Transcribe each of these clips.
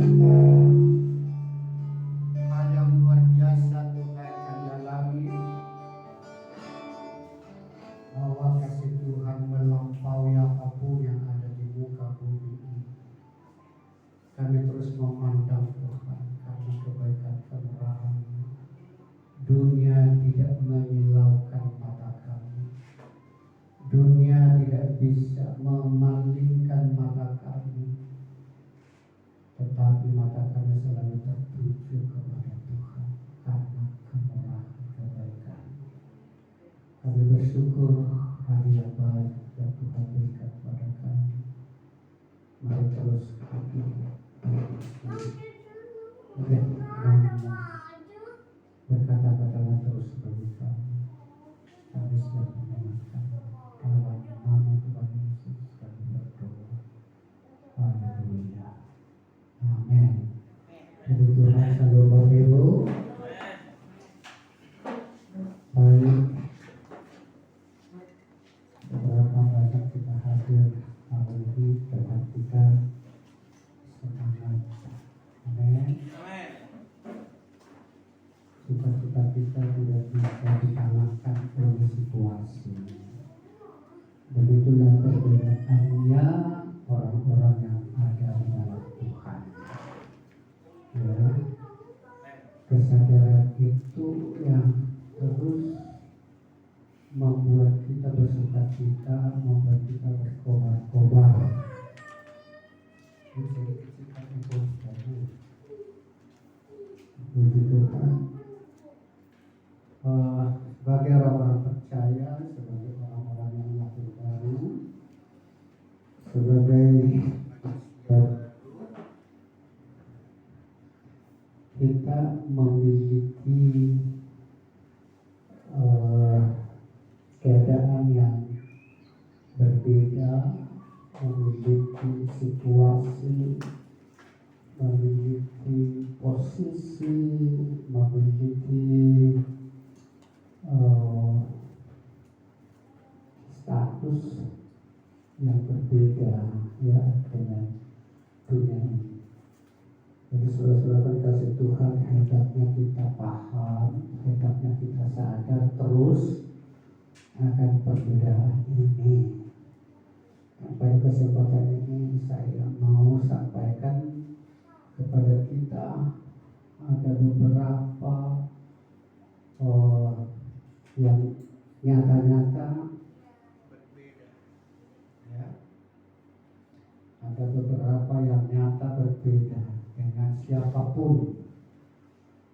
Hal yang luar biasa Tuhan kami alami, bahwa kasih Tuhan melampaui apapun yang ada di muka bumi ini. Kami terus memandang Tuhan karena kebaikan kemurahan. Dunia tidak menyilaukan mata kami. Dunia tidak bisa memalingkan mata kami, tetapi mata kami selalu tertuju kepada Tuhan karena kemurahan kebaikan. Kami bersyukur hari yang baik yang Tuhan berikan kepada kami. Mari terus kami berkata-katalah terus bagi kami. Kami siap mendengarkan. Dalam nama Tuhan Yesus kami berdoa. Haleluya. Amin. Jadi Tuhan selalu Bapak-Ibu. Baik. Beberapa banyak kita hadir hari ini dengan kita semangat. Amin. Cita-cita kita tidak bisa dikalahkan oleh situasi. Begitulah perbedaannya orang-orang yang ada di dalam Tuhan. Ya, kesadaran itu yang terus membuat kita bersukacita, membuat kita berkobar-kobar. Jadi kita itu baru. Begitu kan? Sebagai orang-orang percaya, sebagai orang-orang yang lahir baru, sebagai kita memiliki keadaan yang berbeda, memiliki situasi, memiliki posisi, memiliki status yang berbeda ya dengan dunia ini. Jadi saudara-saudara kasih Tuhan, hendaknya kita paham, hendaknya kita sadar terus akan perbedaan ini. Pada kesempatan ini saya mau sampaikan kepada kita ada beberapa yang nyata-nyata berbeda. Ya. Ada beberapa yang nyata berbeda dengan siapapun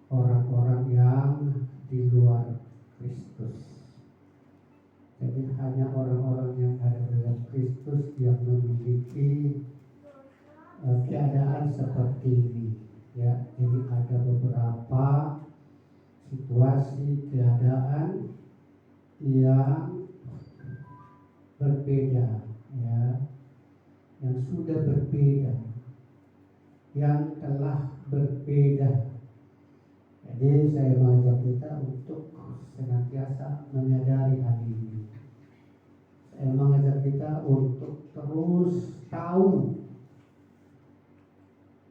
orang-orang yang di luar Kristus. Jadi hanya orang-orang yang ada dalam Kristus yang memiliki keadaan seperti ini. Ya, jadi ada beberapa situasi keadaan yang berbeda, ya, yang sudah berbeda, yang telah berbeda. Jadi saya mengajak kita untuk senantiasa menyadari hal ini. Saya mengajak kita untuk terus tahu.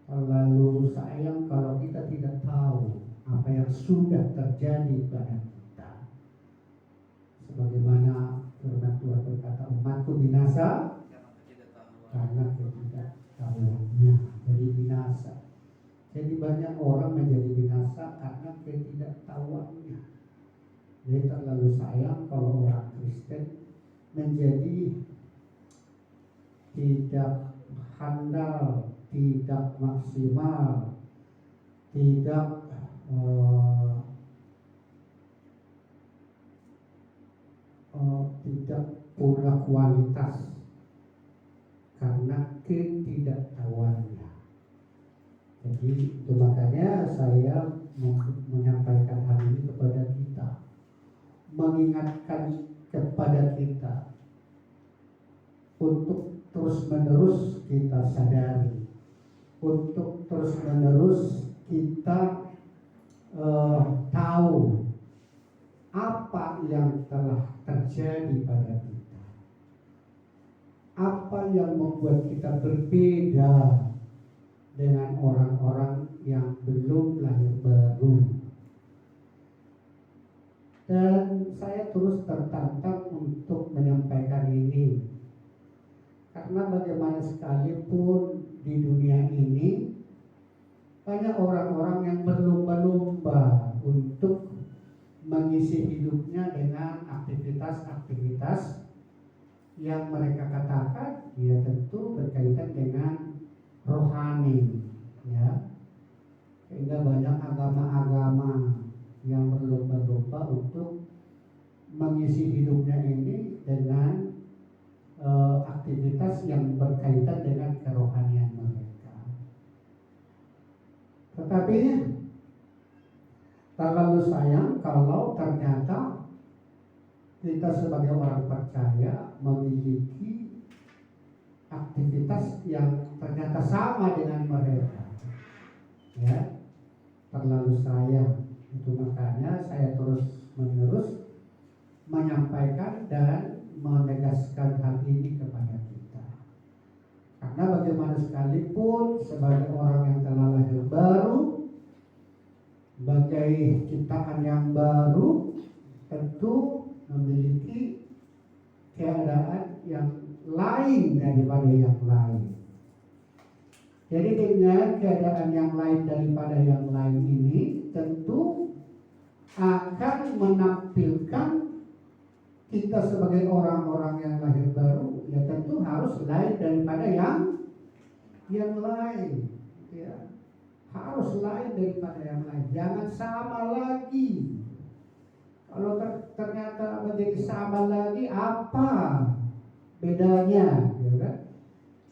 Terlalu sayang kalau kita tidak tahu apa yang sudah terjadi pada kita. Sebagaimana firman Tuhan berkata, umatku binasa karena ketidaktahuannya. Jadi binasa. Jadi banyak orang menjadi binasa karena ketidaktahuannya. Jadi terlalu sayang kalau orang Kristen menjadi tidak handal, tidak maksimal, tidak tidak punya kualitas karena ketidaktahuannya. Jadi itu makanya saya menyampaikan hal ini kepada kita, mengingatkan kepada kita untuk terus-menerus kita sadari, untuk terus-menerus kita tahu apa yang telah terjadi pada kita, apa yang membuat kita berbeda dengan orang-orang yang belum lahir baru. Dan saya terus tertantang untuk menyampaikan ini, karena bagaimana sekalipun di dunia ini banyak orang-orang yang berlomba-lomba untuk mengisi hidupnya dengan aktivitas-aktivitas yang mereka katakan ya tentu berkaitan dengan rohani, ya. Sehingga banyak agama-agama yang berlomba-lomba untuk mengisi hidupnya ini dengan aktivitas yang berkaitan dengan kerohanian mereka. Tetapi terlalu sayang kalau ternyata kita sebagai orang percaya memiliki aktivitas yang ternyata sama dengan mereka, ya. Terlalu sayang. Itu makanya saya terus menerus menyampaikan dan menegaskan hal ini kepada kita. Karena bagaimana sekalipun sebagai orang yang telah lahir baru, sebagai ciptaan yang baru, tentu memiliki keadaan yang lain daripada yang lain. Jadi dengan keadaan yang lain daripada yang lain ini tentu akan menampilkan kita sebagai orang-orang yang lahir baru, ya tentu harus lain daripada yang lain, ya. Harus lain daripada yang lain. Jangan sama lagi. Kalau ternyata menjadi sama lagi, apa bedanya, ya kan?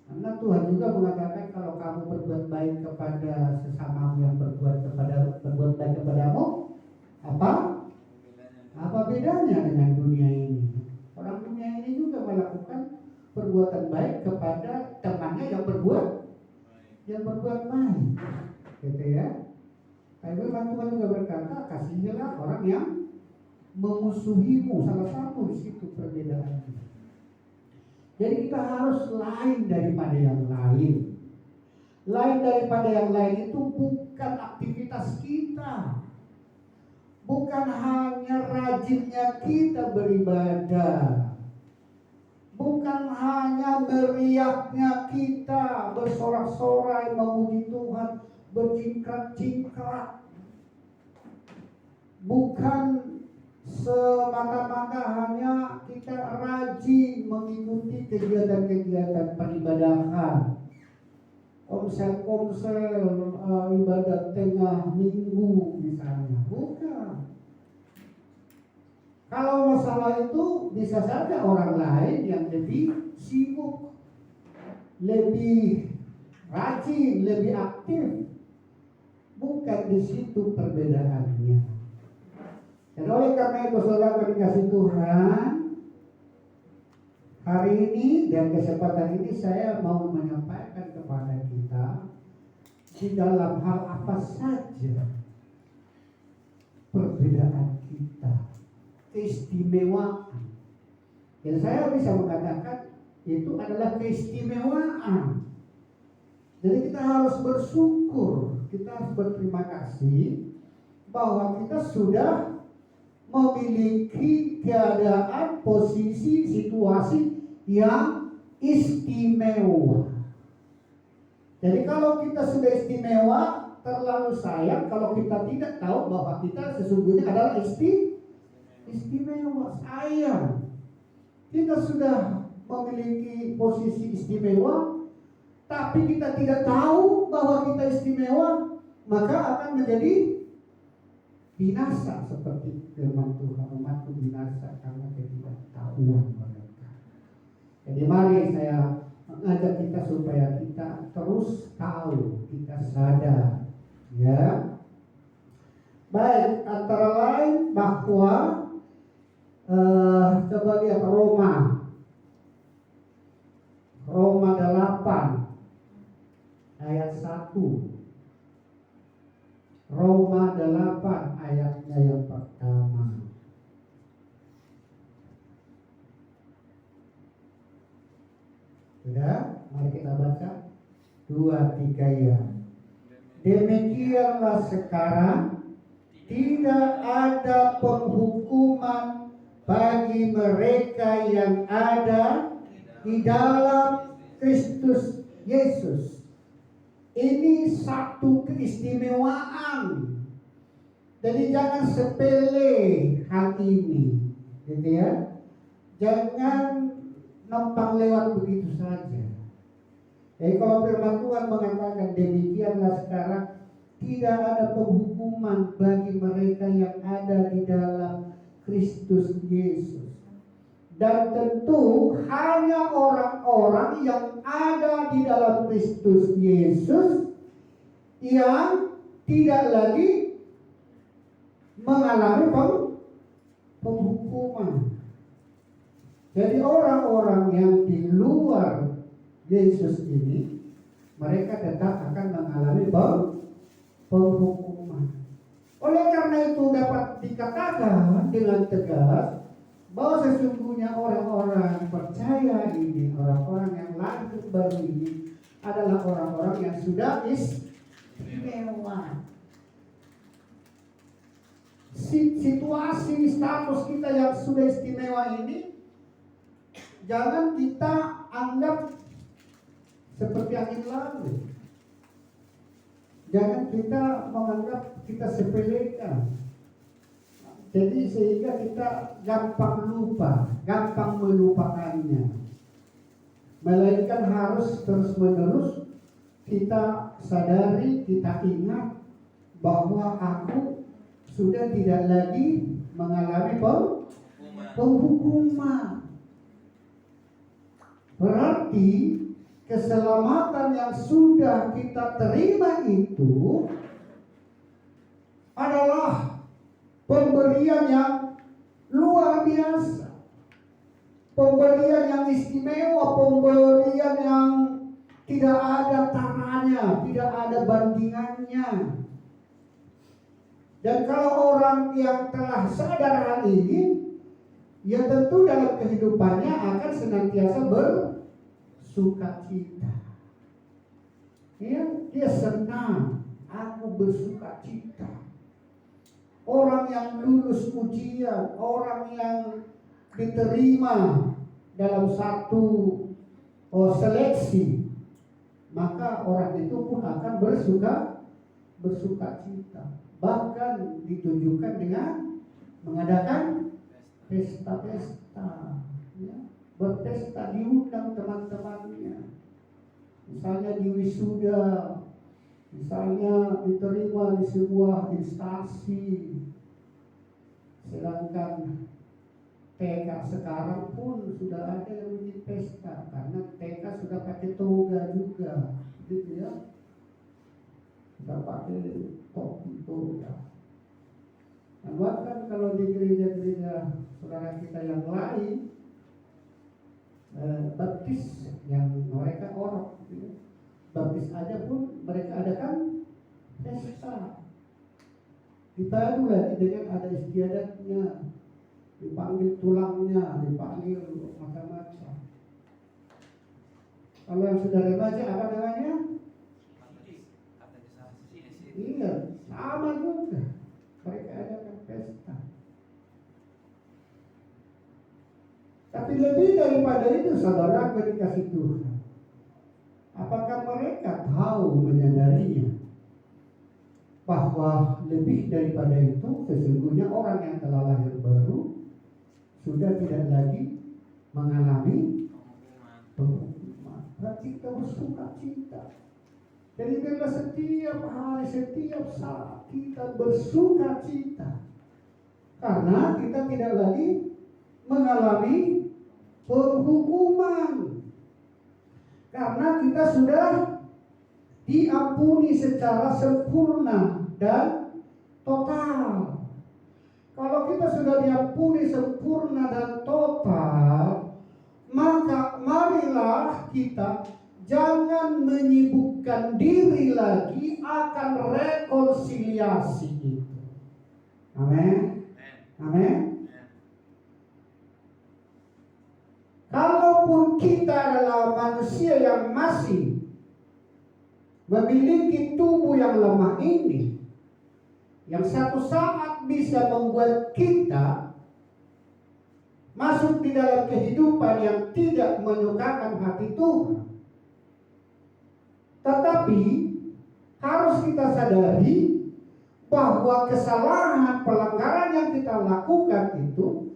Karena Tuhan juga mengatakan kalau kamu berbuat baik kepada sesamamu yang berbuat baik kepadamu, apa bedanya dengan dunia ini? Orang dunia ini juga melakukan perbuatan baik kepada temannya yang berbuat baik, gitu ya. Tapi Tuhan juga berkata, kasihilah orang yang memusuhimu. Salah satu di situ perbedaannya. Jadi kita harus lain daripada yang lain. Lain daripada yang lain itu bukan aktivitas kita, bukan hanya rajinnya kita beribadah, bukan hanya meriaknya kita bersorak-sorai memuji Tuhan, bercingkrang-cingkrang, bukan semata-mata hanya kita rajin mengikuti kegiatan-kegiatan peribadahan, komsel-komsel, ibadat tengah minggu misalnya. Bukan. Kalau masalah itu bisa saja orang lain yang lebih sibuk, lebih rajin, lebih aktif. Bukan di situ perbedaannya. Dan oleh karena itu saudara dikasih Tuhan, hari ini dan kesempatan ini saya mau menyampaikan kepada kita di dalam hal apa saja perbedaan kita, keistimewaan. Dan saya bisa mengatakan itu adalah keistimewaan. Jadi kita harus bersyukur, kita harus berterima kasih bahwa kita sudah memiliki keadaan, posisi, situasi yang istimewa. Jadi kalau kita sudah istimewa, terlalu sayang kalau kita tidak tahu bahwa kita sesungguhnya adalah istimewa. Sayang, kita sudah memiliki posisi istimewa, tapi kita tidak tahu bahwa kita istimewa, maka akan menjadi binasa seperti firman Tuhan, umatku binasa karena ketidaktahuan mereka. Jadi mari saya mengajak kita supaya kita terus tahu, kita sadar, ya. Baik, antara lain bahwa coba lihat Roma 8 ayat 1. Roma 8 ayatnya yang pertama. Sudah? Mari kita baca 2, 3 ya. Demikianlah sekarang tidak ada penghukuman bagi mereka yang ada di dalam Kristus Yesus. Ini satu keistimewaan. Jadi jangan sepele hal ini, gitu ya. Jangan numpang lewat begitu saja. Jadi kalau firman Tuhan mengatakan demikianlah sekarang tidak ada penghukuman bagi mereka yang ada di dalam Kristus Yesus. Dan tentu hanya orang-orang yang ada di dalam Kristus Yesus yang tidak lagi mengalami penghukuman. Jadi orang-orang yang di luar Yesus ini, mereka tetap akan mengalami penghukuman. Oleh karena itu dapat dikatakan dengan tegas bahwa sesungguhnya orang-orang percaya ini, orang-orang yang lahir baru ini adalah orang-orang yang sudah istimewa. Situasi status kita yang sudah istimewa ini jangan kita anggap seperti angin lalu. Jangan kita menganggap kita sepelekan. Jadi sehingga kita gampang lupa, gampang melupakannya. Melainkan harus terus-menerus kita sadari, kita ingat bahwa aku sudah tidak lagi mengalami penghukuman. Berarti keselamatan yang sudah kita terima itu adalah pemberian yang luar biasa, pemberian yang istimewa, pemberian yang tidak ada taranya, tidak ada bandingannya. Dan kalau orang yang telah sadar hal ini, ya tentu dalam kehidupannya akan senantiasa bersukacita. Ya, dia senang, aku bersukacita. Orang yang lulus ujian, orang yang diterima dalam satu seleksi, maka orang itu pun akan bersukacita. Bahkan ditunjukkan dengan mengadakan pesta-pesta, ya, berpesta, diundang teman-temannya. Misalnya di wisuda, misalnya diterima di sebuah instansi. Sedangkan TK sekarang pun sudah ada yang bikin pesta, karena TK sudah pakai toga juga, gitu ya. Sudah pakai topi toga. Nah, bahkan kalau di gereja-gereja saudara kita yang lain, baptis yang mereka orok, gitu ya. Baptis aja pun mereka adakan pesta. Dibaru lagi dengan ada istiadatnya, dipanggil tulangnya, dipanggil macam-macam. Kalau yang sudah remaja apa namanya? Iya, sama juga. Mereka adakan pesta. Tapi lebih daripada itu, saudara dikasih Tuhan, apakah mereka tahu, menyadarinya bahwa lebih daripada itu sesungguhnya orang yang telah lahir baru sudah tidak lagi mengalami penghukuman. Berarti kita bersukacita. Jadi biarlah setiap hari, setiap saat kita bersukacita, karena kita tidak lagi mengalami penghukuman. Karena kita sudah diampuni secara sempurna dan total. Kalau kita sudah diampuni sempurna dan total, maka marilah kita jangan menyibukkan diri lagi akan rekonsiliasi itu. Amin. Amin. Kalaupun kita adalah manusia yang masih memiliki tubuh yang lemah ini, yang satu saat bisa membuat kita masuk di dalam kehidupan yang tidak menyukakan hati Tuhan. Tetapi harus kita sadari bahwa kesalahan, pelanggaran yang kita lakukan itu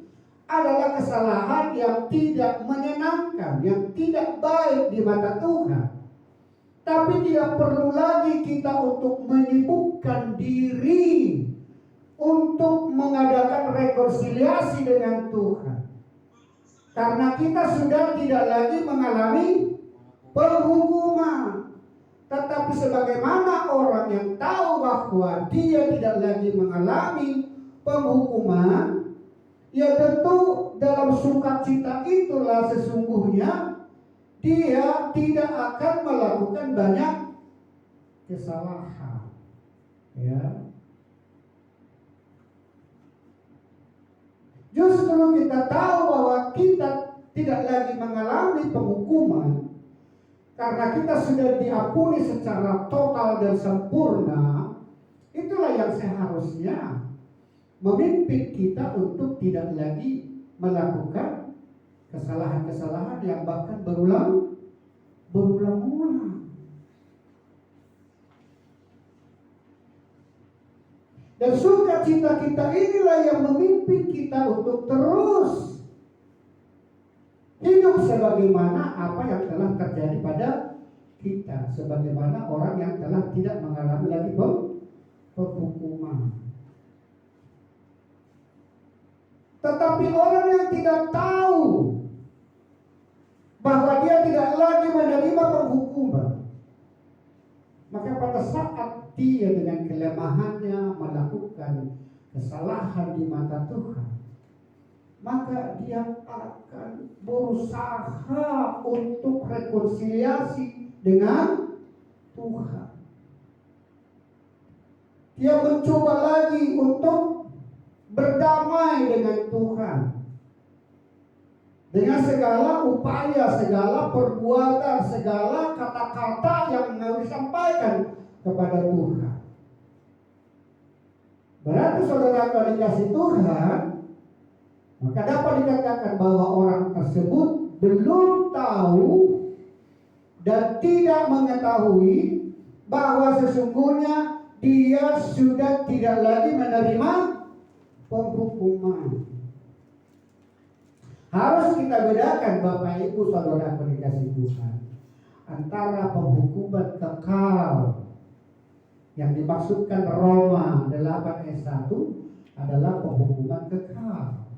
adalah kesalahan yang tidak menyenangkan, yang tidak baik di mata Tuhan. Tapi tidak perlu lagi kita untuk menyibukkan diri untuk mengadakan rekonsiliasi dengan Tuhan. Karena kita sudah tidak lagi mengalami penghukuman. Tetapi sebagaimana orang yang tahu bahwa dia tidak lagi mengalami penghukuman, ya tentu dalam sukacita itulah sesungguhnya dia tidak akan melakukan banyak kesalahan. Ya. Justru kita tahu bahwa kita tidak lagi mengalami penghukuman karena kita sudah diampuni secara total dan sempurna. Itulah yang seharusnya memimpin kita untuk tidak lagi melakukan kesalahan-kesalahan yang bahkan berulang-ulang. Dan sukacita kita inilah yang memimpin kita untuk terus hidup sebagaimana apa yang telah terjadi pada kita, sebagaimana orang yang telah tidak mengalami lagi penghukuman. Tetapi orang yang tidak tahu bahwa dia tidak lagi menerima penghukuman, maka pada saat dia dengan kelemahannya melakukan kesalahan di mata Tuhan, maka dia akan berusaha untuk rekonsiliasi dengan Tuhan. Dia mencoba lagi untuk berdamai dengan Tuhan dengan segala upaya, segala perbuatan, segala kata-kata yang disampaikan kepada Tuhan. Berarti saudara dikasih Tuhan, maka dapat dikatakan bahwa orang tersebut belum tahu dan tidak mengetahui bahwa sesungguhnya dia sudah tidak lagi menerima penghukuman. Harus kita bedakan Bapak Ibu Saudara dikasih Tuhan antara penghukuman kekal yang dimaksudkan Roma 8 ayat 1 adalah penghukuman kekal.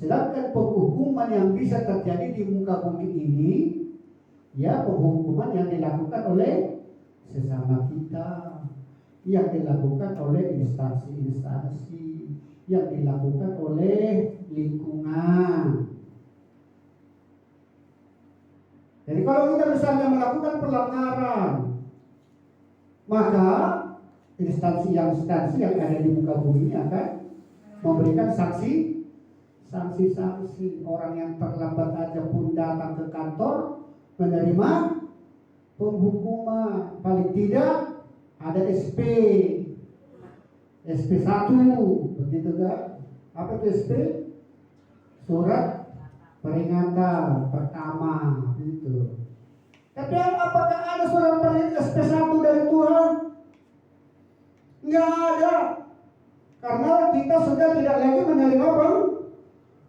Sedangkan penghukuman yang bisa terjadi di muka bumi ini, ya penghukuman yang dilakukan oleh sesama kita, yang dilakukan oleh instansi-instansi, yang dilakukan oleh lingkungan. Jadi kalau kita misalnya melakukan pelanggaran, maka instansi yang ada di muka bumi ini akan memberikan sanksi. Orang yang terlambat aja pun datang ke kantor menerima penghukuman. Paling tidak ada SP 1, begitu kan? Apa itu SP? Surat peringatan pertama gitu. Tapi apakah ada surat peringatan SP 1 dari Tuhan? Nggak ada. Karena kita sudah tidak lagi menerima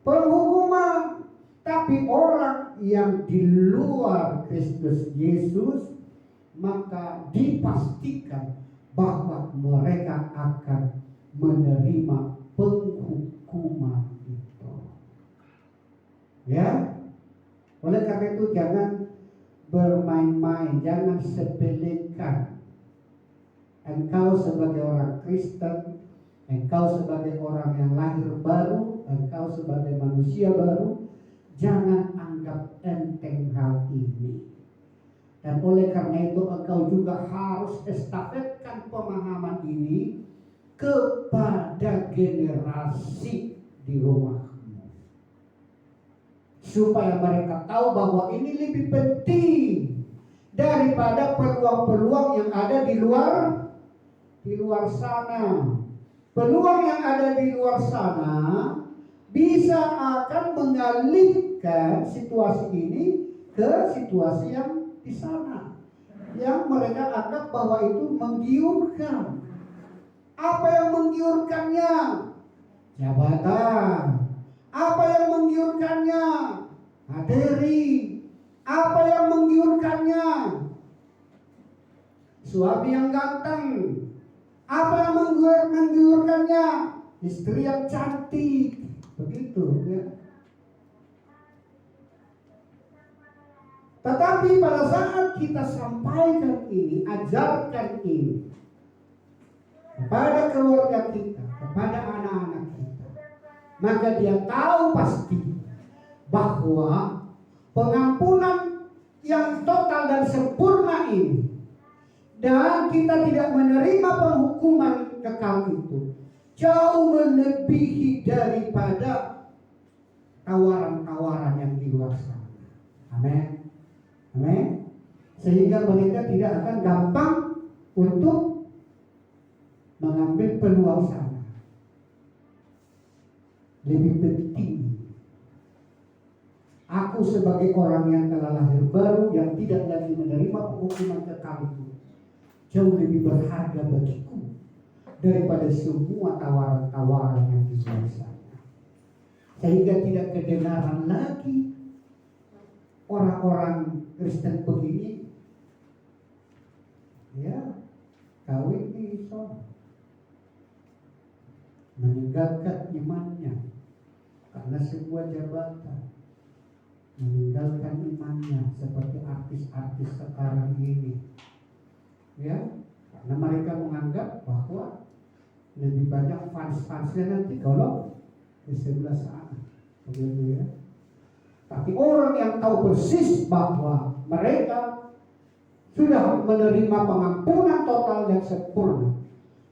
penghukuman. Tapi orang yang di luar Kristus Yesus, maka dipastikan bahwa mereka akan menerima penghukuman itu. Ya, oleh karena itu jangan bermain-main, jangan sepelekan. Engkau sebagai orang Kristen, engkau sebagai orang yang lahir baru, engkau sebagai manusia baru, jangan anggap enteng hal ini. Dan oleh karena itu engkau juga harus estafetkan pemahaman ini kepada generasi di rumahmu, supaya mereka tahu bahwa ini lebih penting daripada peluang-peluang yang ada di luar sana. Peluang yang ada di luar sana bisa akan mengalihkan situasi ini ke situasi yang di sana, yang mereka anggap bahwa itu menggiurkan. Apa yang menggiurkannya? Jabatan. Apa yang menggiurkannya? Materi. Apa yang menggiurkannya? Suami yang ganteng. Apa yang menggiurkannya? Istri yang cantik. Begitu ya. Tetapi pada saat kita sampaikan ini, ajarkan ini kepada keluarga kita, kepada anak-anak kita, maka dia tahu pasti bahwa pengampunan yang total dan sempurna ini, dan kita tidak menerima penghukuman kekal itu, jauh melebihi daripada tawaran-tawaran yang di luar sana. Amin. Amin. Sehingga mereka tidak akan gampang untuk mengambil peluang sana. Lebih penting, aku sebagai orang yang telah lahir baru, yang tidak lagi menerima penghukuman kekal itu, jauh lebih berharga bagiku daripada semua tawaran-tawaran yang di luar sana. Sehingga tidak kedengaran lagi orang-orang Kristen begini, ya, kawin di sana, meninggalkan imannya karena sebuah jabatan, meninggalkan imannya seperti artis-artis sekarang ini, ya, karena mereka menganggap bahwa lebih banyak fans-fansnya nanti kalau di sebelah sana, begitu ya. Tapi orang yang tahu persis bahwa mereka sudah menerima pengampunan total yang sempurna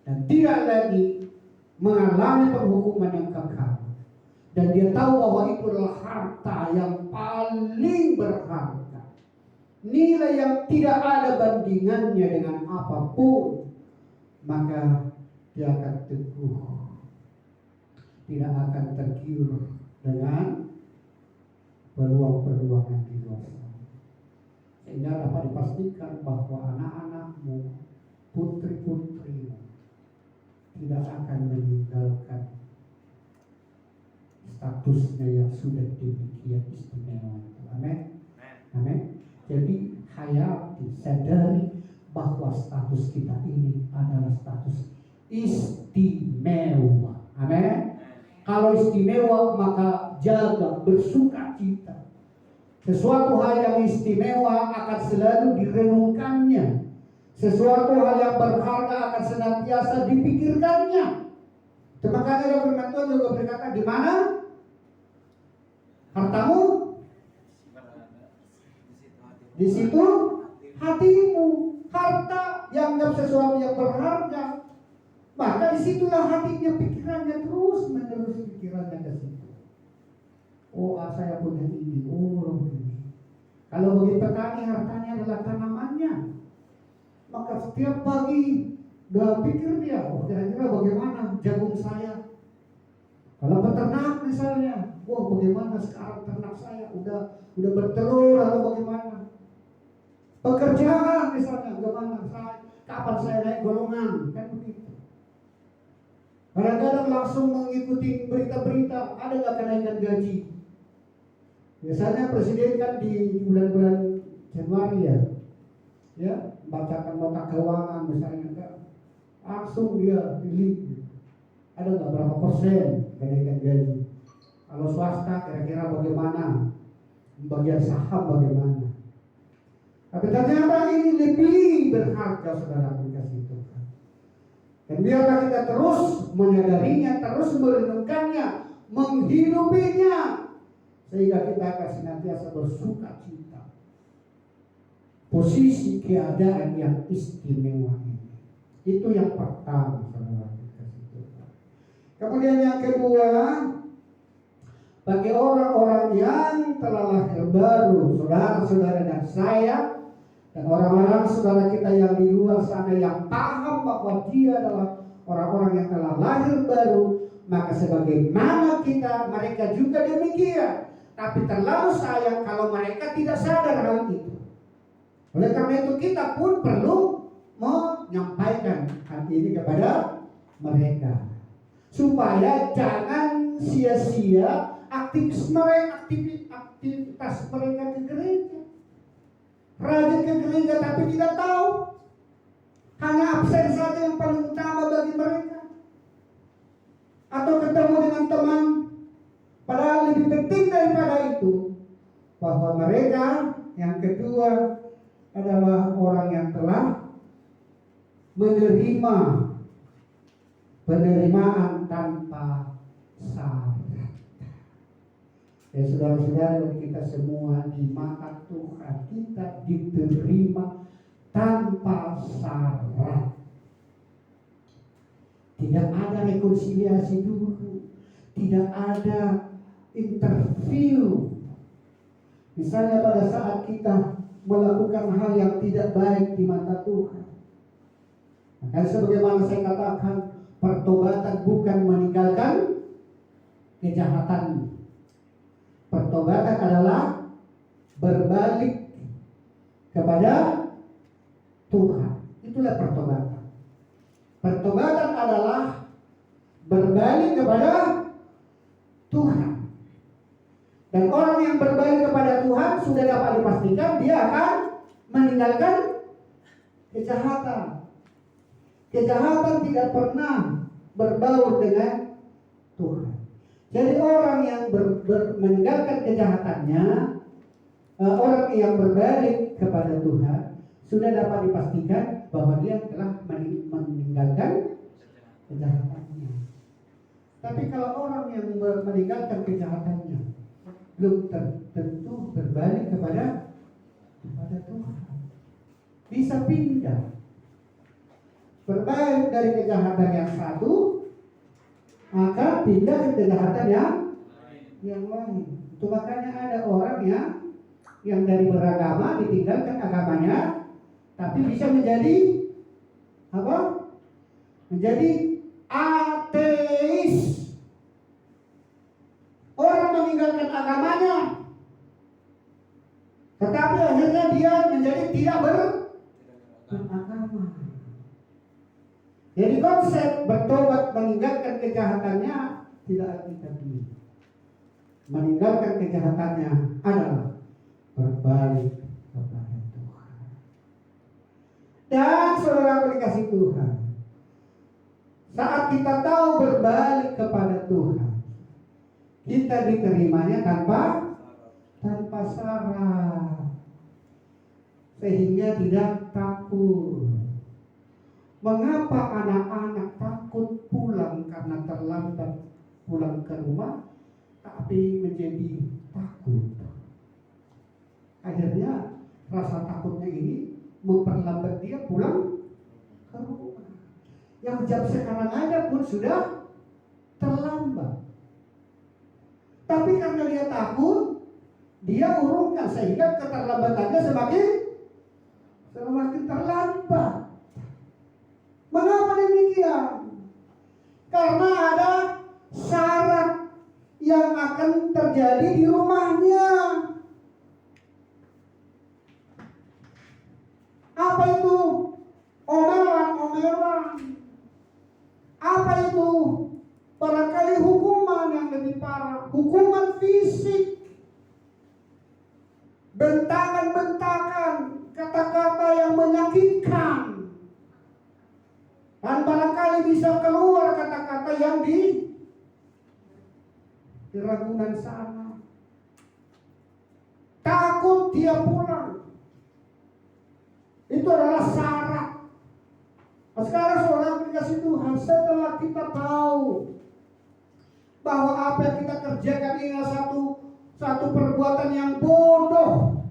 dan tidak lagi mengalami penghukuman yang kekal, dan dia tahu bahwa itu adalah harta yang paling berharga, nilai yang tidak ada bandingannya dengan apapun, maka dia akan teguh, tidak akan tergiur dengan peluang-peluang yang di luar sana. Sehingga dapat dipastikan bahwa anak-anakmu, putri-putrimu tidak akan meninggalkan statusnya yang sudah demikian istimewa itu. Amin. Amin. Jadi hayati, sadari bahwa status kita ini adalah status istimewa. Amin. Kalau istimewa maka jaga, bersuka cita. Sesuatu hal yang istimewa akan selalu direnungkannya. Sesuatu hal yang berharga akan senantiasa dipikirkannya. Makanya yang firman Tuhan juga berkata, di mana hartamu, di situ hatimu. Harta yang anggap sesuatu yang berharga, maka disitulah hatinya, pikirannya terus menerus pikirannya ke situ. Oh, saya punya ini, oh ini. Kalau bagi petani hartanya adalah tanamannya, maka setiap pagi udah pikir dia, oh kira-kira bagaimana jagung saya. Kalau peternak misalnya, wah bagaimana sekarang ternak saya udah bertelur, lalu bagaimana? Pekerjaan misalnya, bagaimana kapan saya naik golongan, kan begitu. Kadang-kadang langsung mengikuti berita-berita, ada nggak kenaikan gaji? Biasanya presiden kan di bulan-bulan Januari ya bacakan nota keuangan misalnya, enggak, langsung dia pilih. Ada nggak berapa persen kenaikan gaji? Kalau swasta kira-kira bagaimana? Bagian saham bagaimana? Tapi ternyata ini lebih berharga, saudara kasih Tuhan. Dan biarlah kita terus menyadarinya, terus merenungkannya, menghidupinya, sehingga kita akan senantiasa bersuka cita. Posisi keadaan yang istimewa ini, itu yang pertama, saudara kasih Tuhan. Kemudian yang kedua, bagi orang-orang yang telah lahir baru, saudara-saudara dan saya, Dan orang-orang saudara kita yang di luar sana yang paham bahwa dia adalah orang-orang yang telah lahir baru, maka sebagaimana kita, mereka juga demikian. Tapi terlalu sayang kalau mereka tidak sadar hal itu. Oleh karena itu kita pun perlu menyampaikan hal ini kepada mereka, supaya jangan sia-sia aktivitas mereka ke gereja. Rajin ke gereja tapi tidak tahu. Hanya absen saja yang paling utama bagi mereka. Atau ketemu dengan teman. Padahal lebih penting daripada itu, bahwa mereka yang kedua adalah orang yang telah menerima penerimaan tanpa syarat. Ya saudara-saudara, kita semua di mata Tuhan kita diterima tanpa syarat. Tidak ada rekonsiliasi dulu, tidak ada interview. Misalnya pada saat kita melakukan hal yang tidak baik di mata Tuhan, maka sebagaimana saya katakan, pertobatan bukan meninggalkan kejahatan. Pertobatan adalah berbalik kepada Tuhan. Itulah pertobatan. Pertobatan adalah berbalik kepada Tuhan. Dan orang yang berbalik kepada Tuhan sudah dapat dipastikan dia akan meninggalkan kejahatan. Kejahatan tidak pernah berbaur dengan Tuhan. Jadi orang yang meninggalkan kejahatannya, orang yang berbalik kepada Tuhan, sudah dapat dipastikan bahwa dia telah meninggalkan kejahatannya. Tapi kalau orang yang meninggalkan kejahatannya, belum tentu berbalik kepada Tuhan. Bisa pindah. Berbalik dari kejahatan yang satu, maka pindah ke kejahatan yang lain. Itu makanya ada orang yang dari beragama ditinggalkan agamanya, tapi bisa menjadi apa? Menjadi ateis. Orang meninggalkan agamanya, tetapi akhirnya dia menjadi tidak beragama. Jadi konsep bertobat meninggalkan kejahatannya tidak artinya meninggalkan kejahatannya adalah berbalik kepada Tuhan. Dan saudara dikasih Tuhan, saat kita tahu berbalik kepada Tuhan, kita diterimanya tanpa syarat, sehingga tidak takut. Mengapa anak-anak takut pulang karena terlambat pulang ke rumah, tapi menjadi takut? Akhirnya rasa takutnya ini memperlambat dia pulang ke rumah. Yang jam sekarang aja pun sudah terlambat. Tapi karena dia takut, dia urungkan sehingga keterlambatannya semakin terlambat. Mengapa demikian? Karena ada syarat yang akan terjadi di rumahnya. Apa itu? Omelan. Apa itu? Barangkali hukuman yang lebih parah, hukuman fisik, bentakan-bentakan, kata-kata yang menyakitkan. Dan barangkali bisa keluar kata-kata yang di Ragunan sana. Takut dia pulang. Itu adalah syarat. Nah, sekarang saudara dikasih Tuhan, setelah kita tahu bahwa apa yang kita kerjakan ini adalah satu perbuatan yang bodoh.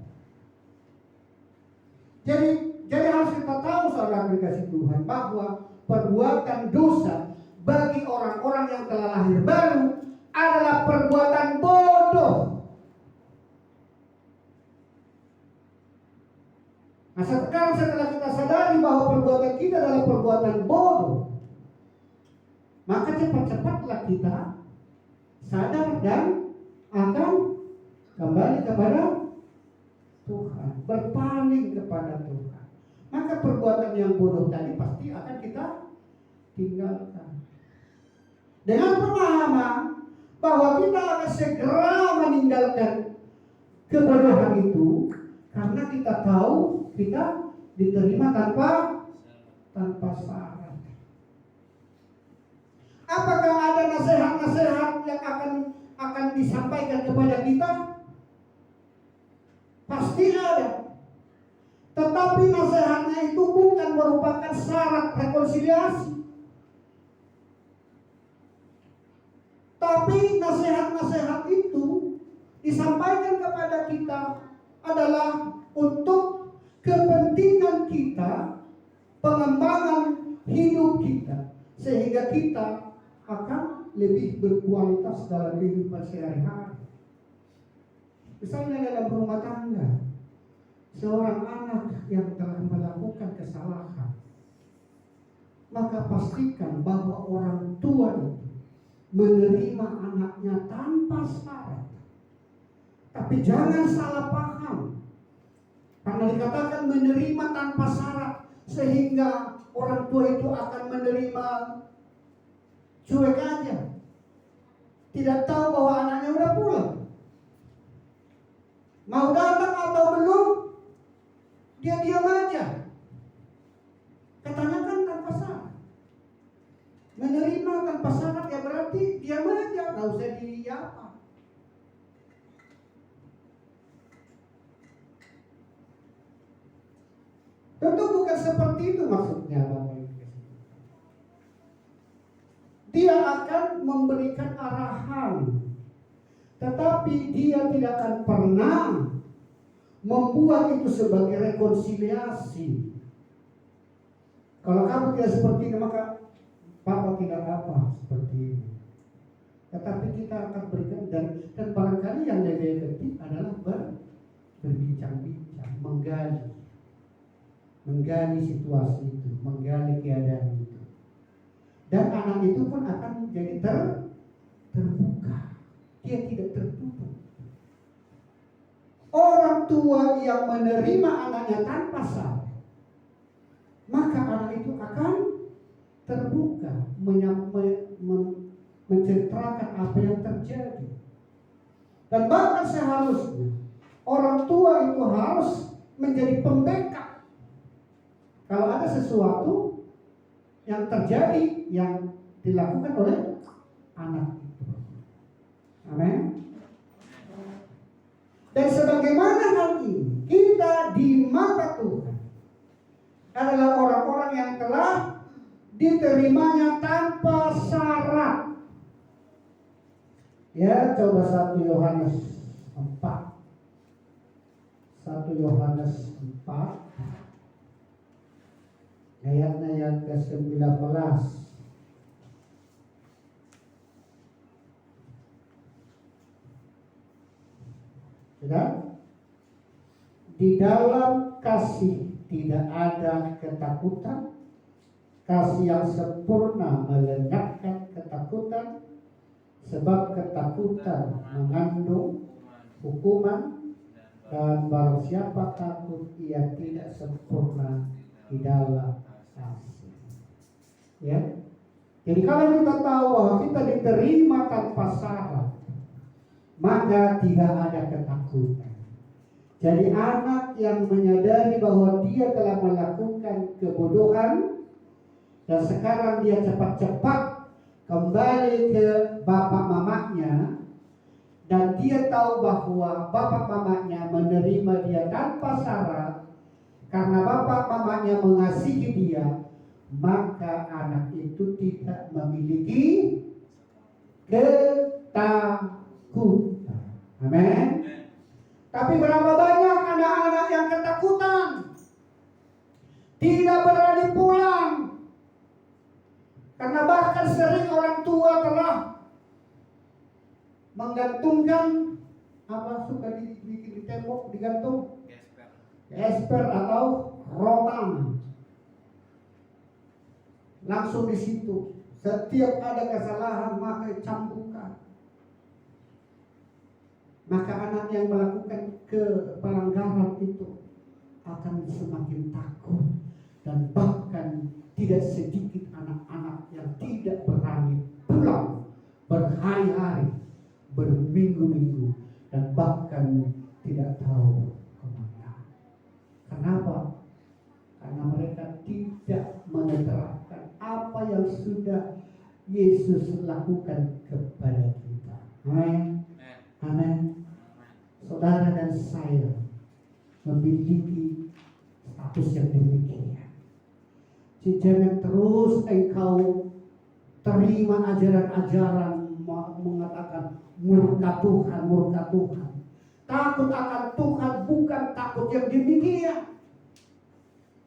Jadi harus kita tahu saudara dikasih Tuhan bahwa perbuatan dosa bagi orang-orang yang telah lahir baru adalah perbuatan bodoh. Nah, sekarang setelah kita sadari bahwa perbuatan kita adalah perbuatan bodoh, maka cepat-cepatlah kita sadar dan akan kembali kepada Tuhan, berpaling kepada Tuhan. Maka perbuatan yang bodoh tadi pasti akan kita tinggalkan. Dengan pemahaman bahwa kita akan segera meninggalkan kebodohan itu, karena kita tahu kita diterima tanpa syarat. Apakah ada nasihat-nasihat yang akan disampaikan kepada kita? Pasti ada. Tetapi nasihatnya itu bukan merupakan syarat rekonsiliasi. Tapi nasihat-nasihat itu disampaikan kepada kita adalah untuk kepentingan kita, pengembangan hidup kita, sehingga kita akan lebih berkualitas dalam kehidupan sehari-hari. Misalnya dalam rumah tangga, seorang anak yang telah melakukan kesalahan, maka pastikan bahwa orang tua itu menerima anaknya tanpa syarat. Tapi jangan salah paham, karena dikatakan menerima tanpa syarat, sehingga orang tua itu akan menerima cuek aja, tidak tahu bahwa anaknya udah pulang, mau datang atau belum, dia diam aja. Katanya kan tanpa syarat. Menerima tanpa syarat ya berarti diam aja, nggak usah apa. Tentu bukan seperti itu maksudnya Bapak Ibu. Dia akan memberikan arahan, tetapi dia tidak akan pernah membuat itu sebagai rekonsiliasi. Kalau kamu tidak seperti ini, maka Papa tidak apa seperti ini. Tetapi kita akan berikan dan barangkali yang lebih efektif adalah berbincang-bincang, menggali situasi itu, menggali keadaan itu. Dan anak itu pun akan menjadi terbuka. Dia tidak tertutup. Orang tua yang menerima anaknya tanpa syarat, maka anak itu akan terbuka, menceritakan apa yang terjadi. Dan bahkan seharusnya orang tua itu harus menjadi pembackup kalau ada sesuatu yang terjadi yang dilakukan oleh anak itu. Amin. Dan sebagaimana hal ini, kita di mata Tuhan adalah orang-orang yang telah diterimanya tanpa syarat. Ya, coba 1 Yohanes 4. 1 Yohanes 4 ayatnya yang ke-19. Sudah? Di dalam kasih tidak ada ketakutan. Kasih yang sempurna melenyapkan ketakutan, sebab ketakutan mengandung hukuman, dan barang siapa takut ia tidak sempurna di dalam kasih. Ya. Jadi kalau kita tahu bahwa kita diterima tanpa syarat, maka tidak ada ketakutan. Jadi anak yang menyadari bahwa dia telah melakukan kebodohan dan sekarang dia cepat-cepat kembali ke bapak mamanya, dan dia tahu bahwa bapak mamanya menerima dia tanpa syarat karena bapak mamanya mengasihi dia, maka anak itu tidak memiliki ketakutan. Amin. Tapi berapa banyak anak-anak yang ketakutan, tidak berani pulang, karena bahkan sering orang tua telah menggantungkan apa suka dibikin di tembok, digantung esper atau rotan. Langsung di situ. Setiap ada kesalahan maka cambukan. Maka anak yang melakukan pelanggaran itu akan semakin takut. Dan bahkan tidak sedikit anak-anak yang tidak berani pulang berhari-hari, berminggu-minggu, dan bahkan tidak tahu kemana. Kenapa? Karena mereka tidak menerapkan apa yang sudah Yesus lakukan kepada kita. Amin. Amin. Saudara dan saya memiliki status yang demikian. Jangan terus engkau terima ajaran-ajaran mengatakan murka Tuhan, murka Tuhan. Takut akan Tuhan bukan takut yang demikian.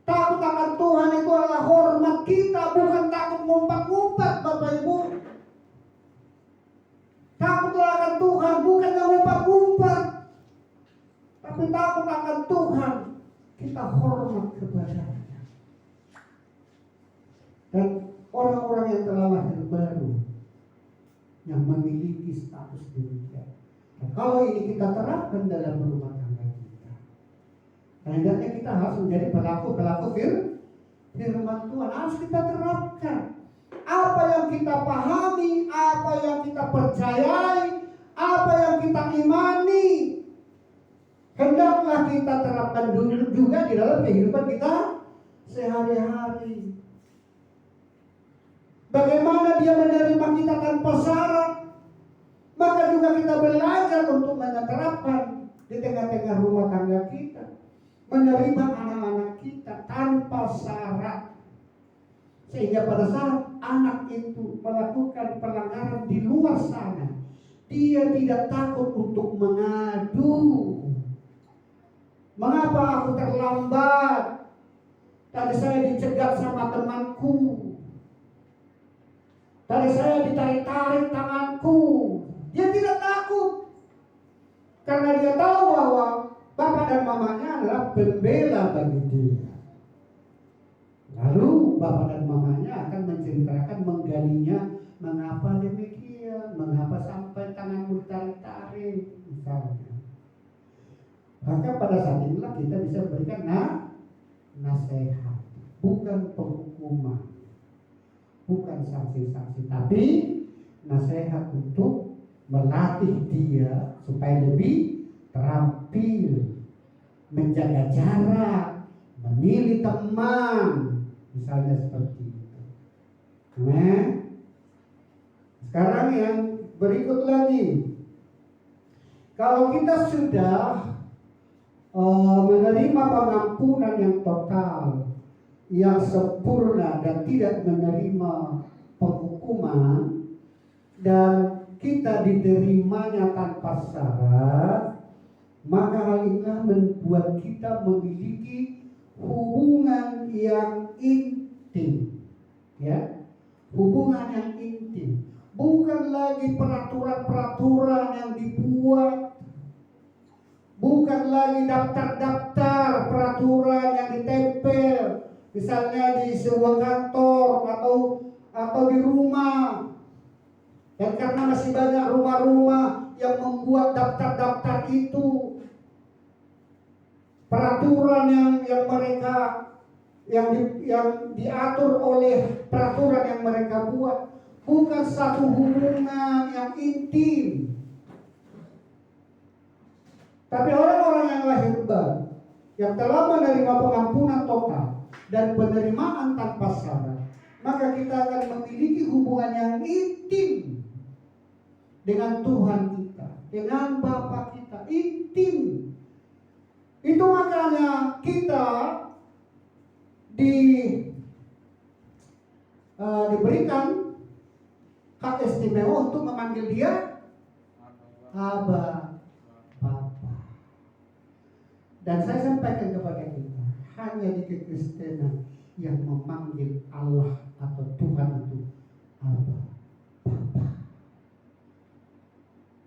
Takut akan Tuhan itu adalah hormat kita, bukan takut ngumpat-ngumpat, Bapak Ibu. Takutlah akan Tuhan bukan ngumpat-ngumpat, tapi takut akan Tuhan kita hormat kepada-Nya. Dan orang-orang yang telah lahir baru yang memiliki status demikian. Nah, kalau ini kita terapkan dalam rumah tangga kita, hendaknya kita harus menjadi pelaku-pelaku firman Tuhan. Harus kita terapkan apa yang kita pahami, apa yang kita percayai, apa yang kita imani. Hendaklah kita terapkan dulu juga di dalam kehidupan kita sehari-hari. Bagaimana Dia menerima kita tanpa syarat, maka juga kita belajar untuk menerapkan di tengah-tengah rumah tangga kita. Menerima anak-anak kita tanpa syarat. Sehingga pada saat anak itu melakukan pelanggaran di luar sana, dia tidak takut untuk mengadu. Mengapa aku terlambat? Tadi saya dicegat sama temanku. Tadi saya ditarik-tarik tanganku. Dia tidak takut. Karena dia tahu bahwa bapak dan mamanya adalah pembela bagi dia. Lalu bapak dan mamanya akan menceritakan, menggalinya, mengapa demikian, mengapa sampai tanganmu ditarik-tarik, misalnya. Maka pada saat inilah kita bisa berikan nasihat, bukan penghukuman, bukan sanksi-sanksi, tapi nasihat untuk melatih dia supaya lebih terampil, menjaga jarak, memilih teman, misalnya seperti itu. Nah, sekarang yang berikut lagi, kalau kita sudah menerima pengampunan yang total, yang sempurna, dan tidak menerima penghukuman, dan kita diterimanya tanpa syarat, maka hal inilah membuat kita memiliki hubungan yang intim, ya, hubungan yang intim, bukan lagi peraturan-peraturan yang dibuat, bukan lagi daftar-daftar peraturan yang ditempel, misalnya di sebuah kantor atau di rumah. Dan karena masih banyak rumah-rumah yang membuat daftar-daftar itu, peraturan yang mereka yang diatur oleh peraturan yang mereka buat, bukan satu hubungan yang intim. Tapi orang-orang yang lahir baru, yang telah menerima pengampunan total dan penerimaan tanpa syarat, maka kita akan memiliki hubungan yang intim dengan Tuhan kita, dengan Bapa kita, intim. Itu makanya kita diberikan hak istimewa untuk memanggil Dia Aba, Bapa. Dan saya sampaikan kepada kita, hanya di kekristenan yang memanggil Allah atau Tuhan itu Aba, Bapa.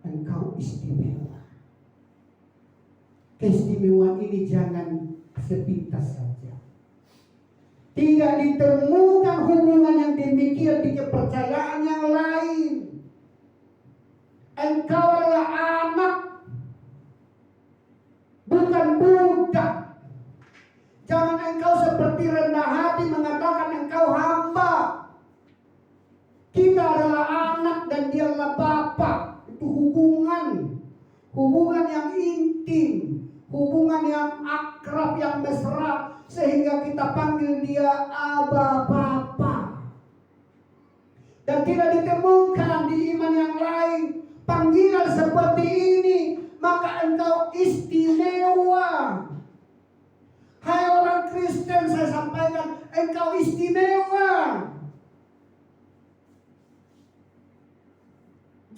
Engkau istimewa. Keistimewaan ini jangan sepintas saja. Tidak ditemukan hubungan yang demikian di kepercayaan yang lain. Engkau adalah anak, bukan budak. Jangan engkau seperti rendah hati mengatakan engkau hamba. Kita adalah anak dan dia adalah bapa. Itu hubungan yang intim, hubungan yang akrab, yang mesra, sehingga kita panggil dia Aba, Bapa. Dan tidak ditemukan di iman yang lain panggilan seperti ini, maka engkau istimewa. Hai orang Kristen, saya sampaikan, engkau istimewa.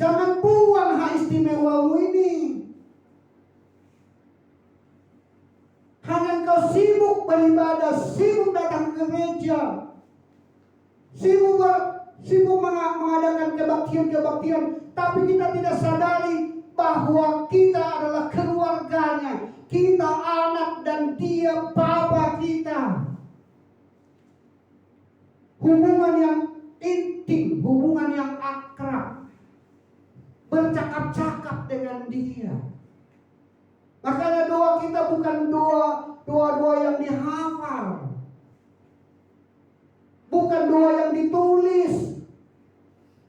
Jangan buang hak istimewamu ini. Hanya engkau sibuk beribadah, sibuk datang ke gereja, sibuk mengadakan kebaktian-kebaktian, tapi kita tidak sadari bahwa kita adalah keluarganya. Kita anak dan dia bapa kita. Hubungan yang intim, hubungan yang akrab. Bercakap-cakap dengan dia. Makanya doa kita bukan doa yang dihafal. Bukan doa yang ditulis.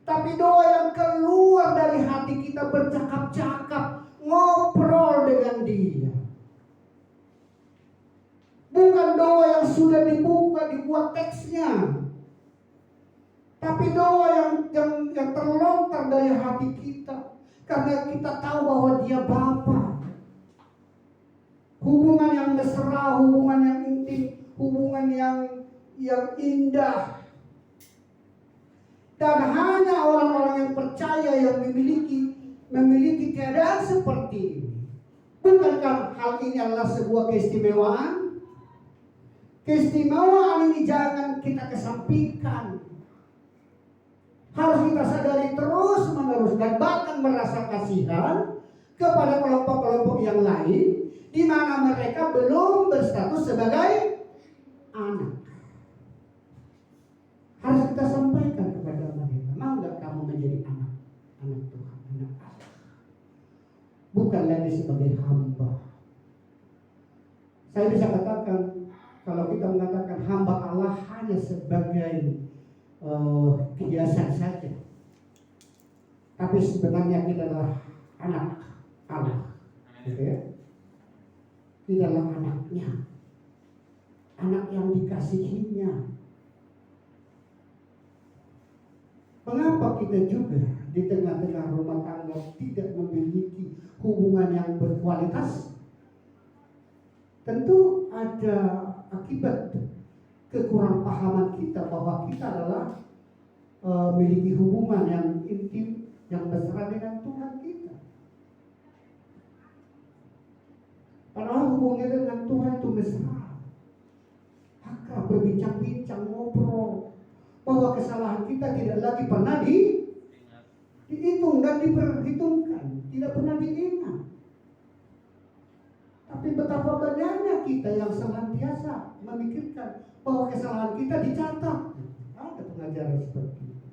Tapi doa yang keluar dari hati kita, bercakap-cakap, ngobrol dengan dia. Bukan doa yang sudah dibuat teksnya. Tapi doa yang terlontar dari hati kita. Karena kita tahu bahwa dia Bapa. Hubungan yang mesra, hubungan yang intim, hubungan yang indah. Dan hanya orang-orang yang percaya yang memiliki keadaan seperti ini. Bukankah hal ini adalah sebuah keistimewaan? Keistimewaan ini jangan kita kesampingkan. Harus kita sadari terus-menerus dan bahkan merasa kasihan kepada kelompok-kelompok yang lain di mana mereka belum berstatus sebagai anak. Harus kita sampaikan kepada mereka, mau nggak kamu menjadi anak Tuhan, anak Allah? Bukan lagi sebagai hamba. Saya bisa katakan, kalau kita mengatakan hamba Allah hanya sebagai kebiasaan saja, tapi sebenarnya kita adalah anak Allah, gitu ya. Kita adalah anaknya, anak yang dikasihinya. Mengapa kita juga di tengah-tengah rumah tangga tidak memiliki hubungan yang berkualitas? Tentu ada akibat kekurangpahaman kita bahwa kita adalah memiliki hubungan yang intim, yang mesra dengan Tuhan kita. Padahal hubungan dengan Tuhan itu mesra, akrab, berbincang-bincang, ngobrol, bahwa kesalahan kita tidak lagi pernah dihitung dan diperhitungkan, tidak pernah diingat. Tapi betapa banyaknya kita yang senantiasa memikirkan bahwa kesalahan kita dicatat. Ada pengajaran seperti itu.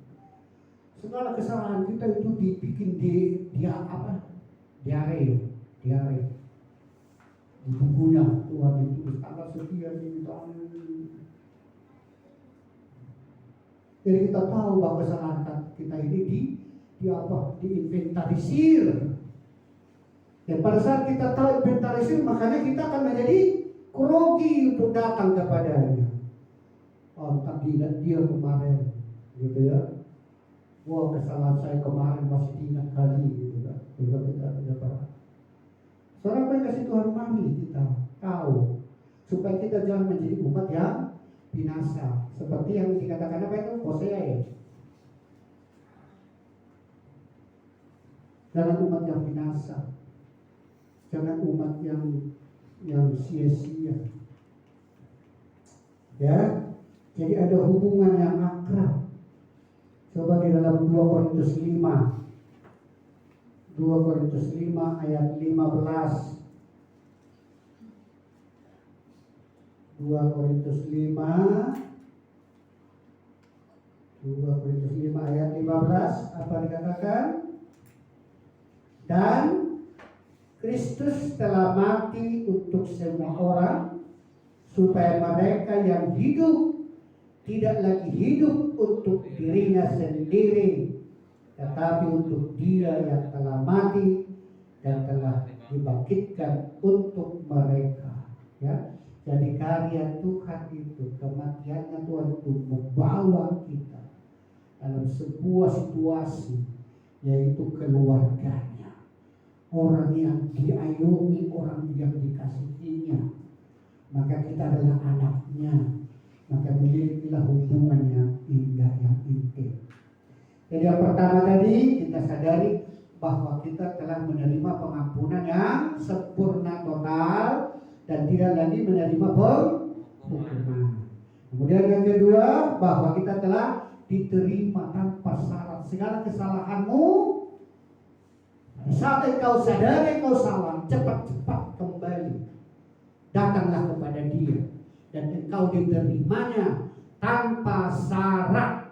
Segala kesalahan kita itu dibikin diare di bukunya. Tuhan ditulis tanggal sekian ini tahun. Jadi kita tahu bahwa kesalahan kita ini diinventarisir. Dan pada saat kita tahu inventarisir, makanya kita akan menjadi grogi untuk datang kepadanya. Oh, tapi dia kemarin, gitu ya. Wah, kesalahan saya kemarin masih diingat kali, gitu kan. Juga kita tidak pernah. Saudara, apa yang kasih Tuhan mami kita tahu supaya kita jangan menjadi umat yang binasa. Seperti yang dikatakan apa itu? Hosea ya. Jangan umat yang binasa. Jangan umat yang sia-sia. Ya, jadi ada hubungan yang akrab. Coba di dalam 2 Korintus 5 ayat 15. 2 Korintus 5 ayat 15 apa dikatakan? Dan Kristus telah mati untuk semua orang, supaya mereka yang hidup tidak lagi hidup untuk dirinya sendiri, tetapi untuk Dia yang telah mati dan telah dibangkitkan untuk mereka. Ya, jadi karya Tuhan itu, kematiannya Tuhan itu membawa kita dalam sebuah situasi, yaitu keluarganya, orang yang diayomi, orang yang dikasihinya. Maka kita adalah anaknya, maka milikilah hubungan yang indah, yang intim. Jadi yang pertama tadi kita sadari bahwa kita telah menerima pengampunan yang sempurna total dan tidak lagi menerima hukuman. Kemudian yang kedua, bahwa kita telah diterima tanpa syarat. Segala kesalahanmu, saat engkau sadari engkau salah, cepat-cepat kembali, datanglah kepada Dia, dan engkau diterimanya tanpa syarat.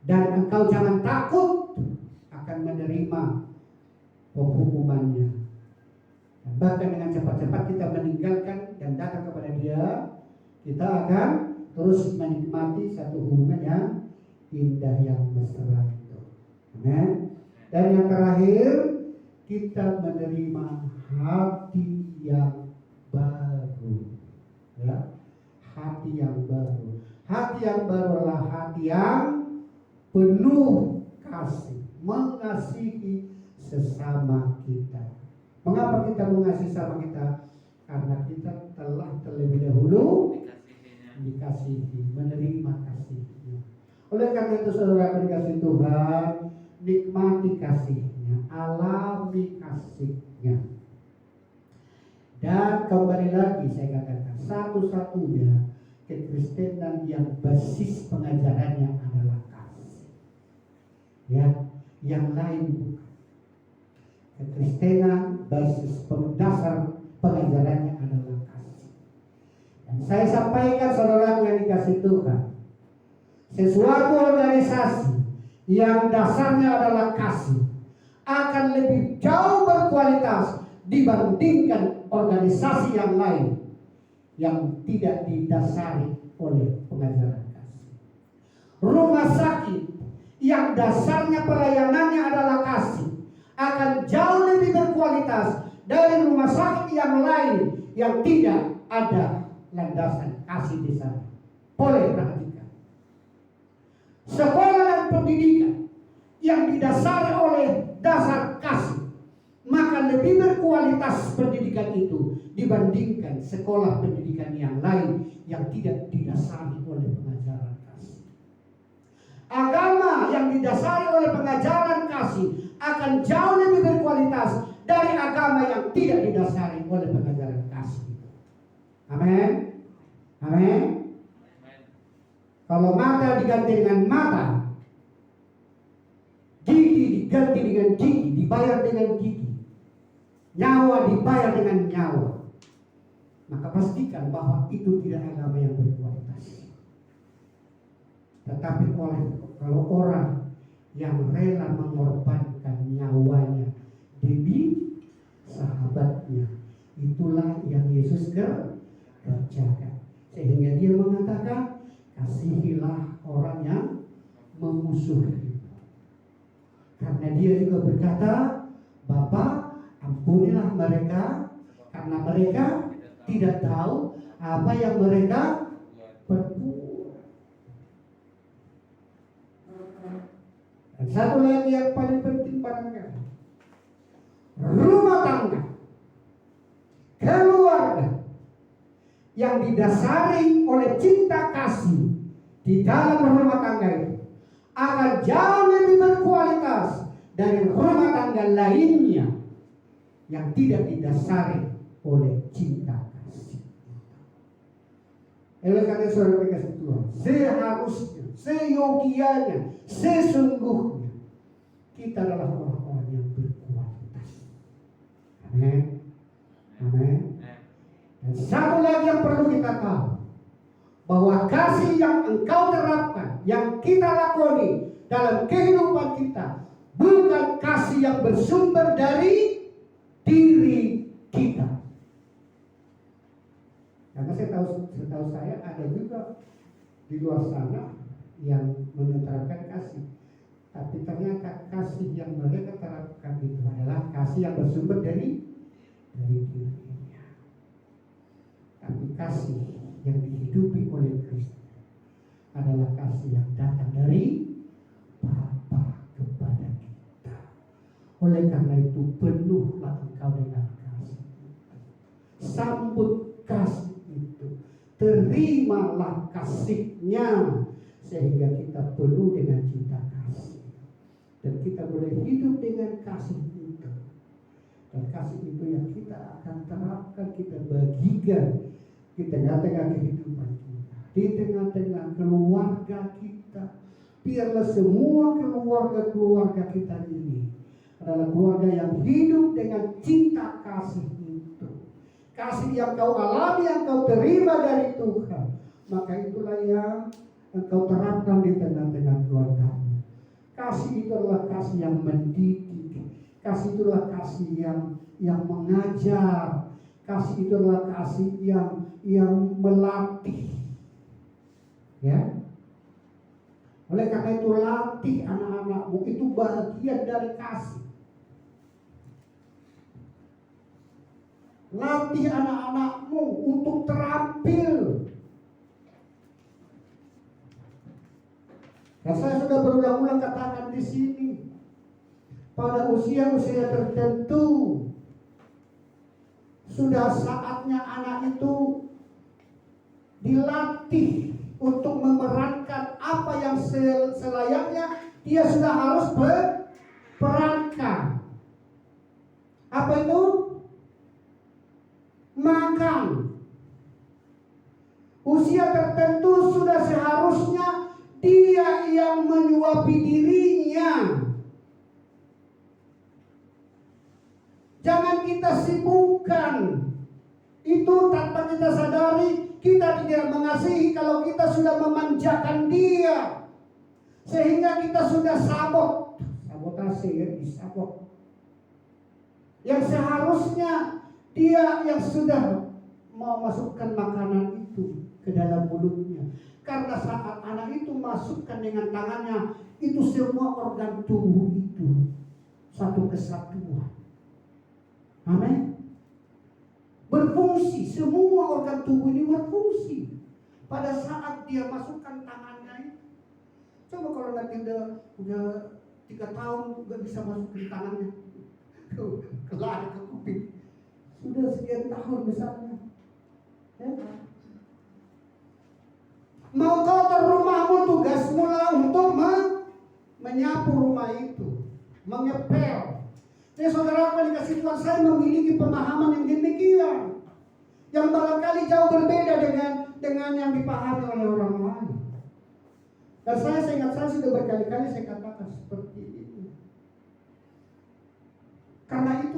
Dan engkau jangan takut akan menerima penghukumannya. Dan bahkan dengan cepat-cepat kita meninggalkan dan datang kepada Dia, kita akan terus menikmati satu hubungan yang indah, yang mesra itu. Amin. Dan yang terakhir, kita menerima hati yang baru. Ya, hati yang baru. Hati yang baru adalah hati yang penuh kasih, mengasihi sesama kita. Mengapa kita mengasihi sesama kita? Karena kita telah terlebih dahulu dikasihi, menerima kasihnya. Oleh karena itu saudara dikasih Tuhan, nikmati kasihnya, alami kasihnya. Dan kembali lagi saya katakan, satu-satunya kekristenan yang basis pengajarannya adalah kasih. Ya, yang lain bukan. Kekristenan basis dasar pengajarannya adalah kasih. Dan saya sampaikan saudara yang dikasih Tuhan, sesuatu organisasi yang dasarnya adalah kasih akan lebih jauh berkualitas dibandingkan organisasi yang lain yang tidak didasari oleh pengajaran kasih. Rumah sakit yang dasarnya pelayanannya adalah kasih akan jauh lebih berkualitas dari rumah sakit yang lain yang tidak ada landasan kasih di sana. Boleh perhatikan. Sekolah dan pendidikan yang didasari oleh dasar kasih, maka lebih berkualitas pendidikan itu dibandingkan sekolah pendidikan yang lain yang tidak didasari oleh pengajaran kasih. Agama yang didasari oleh pengajaran kasih akan jauh lebih berkualitas dari agama yang tidak didasari oleh pengajaran kasih. Amin. Amin. Kalau mata diganti dengan mata, gigi diganti dengan gigi, dibayar dengan gigi, nyawa dibayar dengan nyawa, maka pastikan bahwa itu tidak agama yang berkualitas. Tetapi kalau orang yang rela mengorbankan nyawanya demi sahabatnya, itulah yang Yesus kerjakan. Sehingga Dia mengatakan, kasihilah orang yang memusuhi. Karena Dia juga berkata, Bapa, ampunilah mereka, karena mereka tidak tahu apa yang mereka perbuat. Dan satu lagi yang paling penting barangkali, rumah tangga, keluarga yang didasari oleh cinta kasih di dalam rumah tangga itu akan jauh lebih berkualitas dari rumah tangga lainnya yang tidak didasari oleh cinta kasih. Oleh karena saudara dikasih Tuhan, seharusnya, seyogianya, sesungguhnya kita adalah orang-orang yang berkualitas. Amin. Amin. Dan Dan satu lagi yang perlu kita tahu, bahwa kasih yang engkau terapkan, yang kita lakoni dalam kehidupan kita, bukan kasih yang bersumber dari diri kita. Karena setahu saya ada juga di luar sana yang menerapkan kasih, tapi ternyata kasih yang mereka terapkan itu adalah kasih yang bersumber dari dirinya. Tapi kasih yang dihidupi oleh Kristus adalah kasih yang datang dari Bapa kepada kita. Oleh karena itu penuhlah engkau dengan kasih. Sambut kasih itu, terimalah kasihnya, sehingga kita penuh dengan cinta kasih, dan kita boleh hidup dengan kasih itu. Dan kasih itu yang kita akan terapkan, kita bagikan di tengah-tengah kehidupan kita, di tengah-tengah keluarga kita. Biarlah semua keluarga kita ini adalah keluarga yang hidup dengan cinta kasih itu. Kasih yang kau alami, yang kau terima dari Tuhan, maka itulah yang engkau terapkan di tengah-tengah keluargamu. Kasih itu adalah kasih yang mendidik. Kasih itu adalah kasih yang mengajar. Kasih itu adalah kasih yang melatih. Ya. Oleh karena itu latih anak-anakmu, itu bagian dari kasih. Latih anak-anakmu untuk terampil. Dan saya sudah berulang-ulang katakan di sini, pada usia-usia tertentu sudah saatnya anak itu dilatih untuk memerankan apa yang selayaknya dia sudah harus berperankan. Apa itu? Makan. Usia tertentu sudah seharusnya dia yang menyuapi dirinya. Jangan kita sibukkan itu tanpa kita sadari. Kita tidak mengasihi kalau kita sudah memanjakan dia, sehingga kita sudah sabotase ya, disabot. Yang seharusnya dia yang sudah mau masukkan makanan itu ke dalam mulutnya. Karena saat anak itu masukkan dengan tangannya, itu semua organ tubuh itu satu kesatuan. Amin. Berfungsi, semua organ tubuh ini berfungsi pada saat dia masukkan tangannya itu. Coba kalau nanti udah 3 tahun nggak bisa masukin tangannya, kelar ke kuping. Sudah sekian tahun misalnya, ya. Mau kotor rumahmu, tugasmu lah untuk menyapu rumah itu, mengepel. Jadi saudara, dikasih Tuhan, saya memiliki pemahaman yang demikian, yang barangkali jauh berbeda dengan yang dipahami oleh orang lain. Dan saya ingat, saya sudah berkali-kali saya katakan seperti ini. Karena itu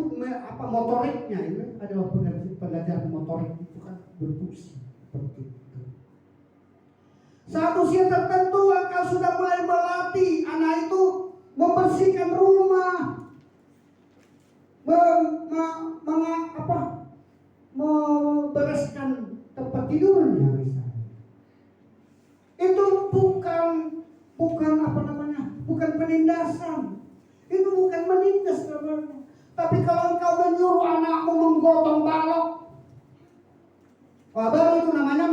motoriknya itu adalah pelajaran motorik itu kan berfungsi seperti itu. Saat usia tertentu engkau sudah mulai melatih anak itu membersihkan rumah, membereskan tempat tidurnya misalnya. Itu bukan penindasan. Itu bukan menindas namanya. Tapi kalau engkau menyuruh anakmu menggotong balok, baru itu namanya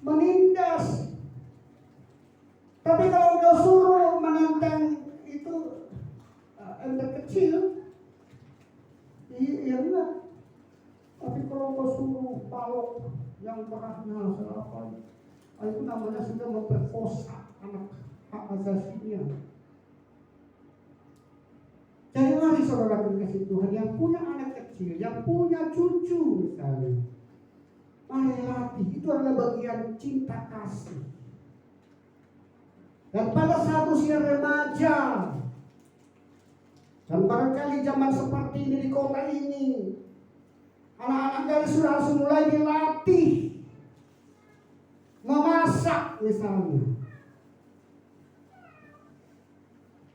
menindas. Tapi kalau engkau suruh menentang itu ember kecil, iya enggak. Tapi kalau engkau suruh balok yang beratnya seberapa, itu namanya sudah memperkosa anak hak asasinya. Jadi mari saudara kasih Tuhan yang punya anak kecil, yang punya cucu misalnya, mari latih. Itu adalah bagian cinta kasih. Dan pada saat usia remaja, dan barangkali zaman seperti ini di kota ini, Anak-anak gadis sudah harus mulai dilatih memasak misalnya.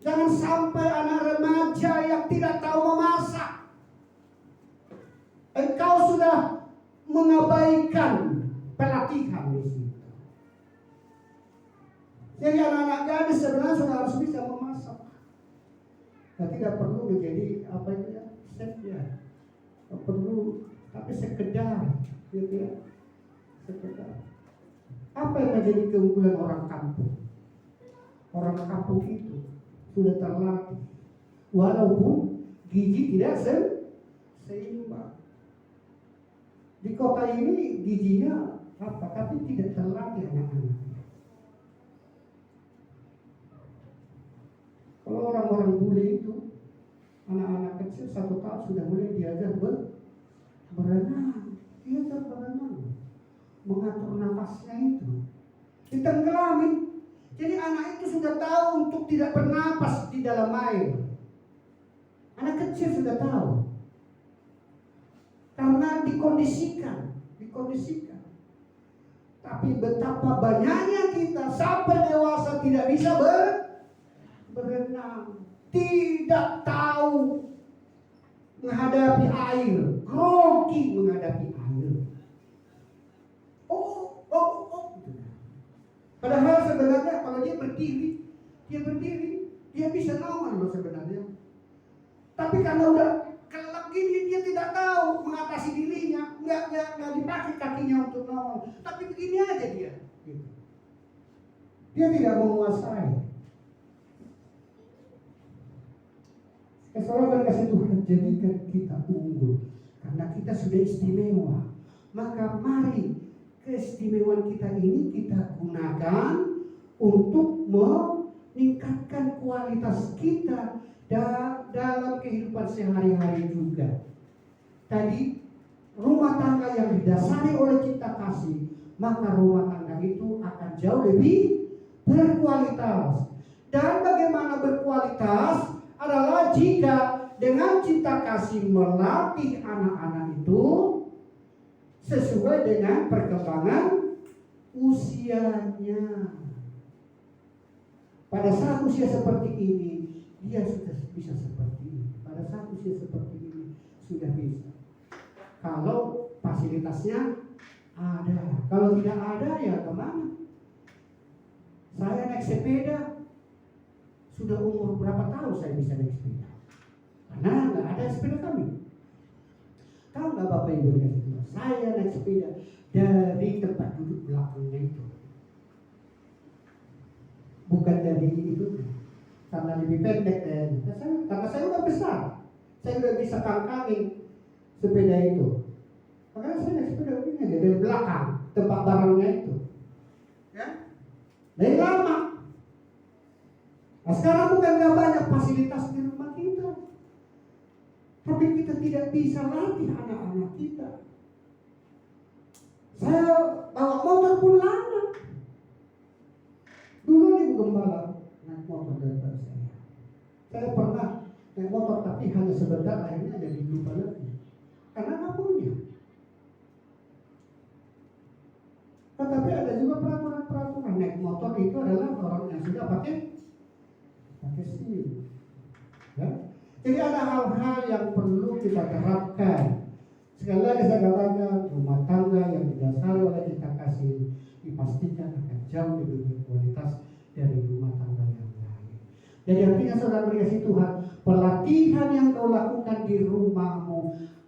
Jangan sampai anak remaja yang tidak tahu memasak. Engkau sudah mengabaikan pelatihan di situ. Jadi anak-anak gadis sebenarnya sudah harus bisa memasak. Nah, tidak perlu menjadi apa itu ya, chef ya. Tidak perlu, tapi sekedar, gitu ya, sekedar. Apa yang menjadi keunggulan orang kampung? Orang kampung itu sudah terlatih, walaupun gizi tidak seimbang. Di kota ini gizinya apa? Tapi tidak terlatih anak-anak. Kalau orang-orang bule itu, anak-anak kecil 1 tahun sudah mulai diajar berenang, diajar berenang, mengatur nafasnya itu, ditenggelamin. Jadi anak itu sudah tahu untuk tidak bernapas di dalam air. Anak kecil sudah tahu. Karena dikondisikan. Tapi betapa banyaknya kita sampai dewasa tidak bisa berenang, tidak tahu menghadapi air, grogi menghadapi air. Padahal sebenarnya kalau dia berdiri, dia bisa nawan loh sebenarnya. Tapi karena udah kelelap gini, dia tidak tahu mengatasi dirinya, nggak dipakai kakinya untuk nawan. Tapi begini aja dia. Gitu. Dia tidak menguasai. Saudara kasih Tuhan, jadikan kita unggul karena kita sudah istimewa. Maka mari keistimewaan kita ini kita gunakan untuk meningkatkan kualitas kita dalam kehidupan sehari-hari juga. Tadi rumah tangga yang didasari oleh cinta kasih, maka rumah tangga itu akan jauh lebih berkualitas. Dan bagaimana berkualitas adalah jika dengan cinta kasih melatih anak-anak itu sesuai dengan perkembangan usianya. Pada saat usia seperti ini, dia sudah bisa seperti ini. Pada saat usia seperti ini, sudah bisa. Kalau fasilitasnya ada. Kalau tidak ada, ya kemana? Saya naik sepeda, sudah umur berapa tahun saya bisa naik sepeda? Karena nggak ada sepeda kami. Tahu nggak Bapak Ibu yang itu? Saya naik sepeda dari tempat duduk belakangnya itu, bukan dari itu, karena lebih pendek karena saya udah besar, saya udah bisa kangkangin sepeda itu. Makanya saya naik sepeda begini aja dari belakang tempat barangnya itu, ya, dari lama. Nah, sekarang bukan nggak banyak fasilitas di rumah kita, tapi kita tidak bisa latih anak-anak kita. Saya bawa motor pun lama. Dulu nih gembala naik motor daripada saya. Saya pernah naik motor tapi hanya sebentar, akhirnya jadi lupa lagi. Karena nggak punya. Tetapi ada juga peraturan naik motor itu adalah orang yang sudah pakai SIM. Ya? Jadi ada hal-hal yang perlu kita terapkan. Sekali lagi saya katakan, rumah tangga yang didasari oleh cinta kasih dipastikan akan jauh lebih berkualitas dari rumah tangga yang lain. Jadi artinya saudara dikasih Tuhan, pelatihan yang kau lakukan di rumahmu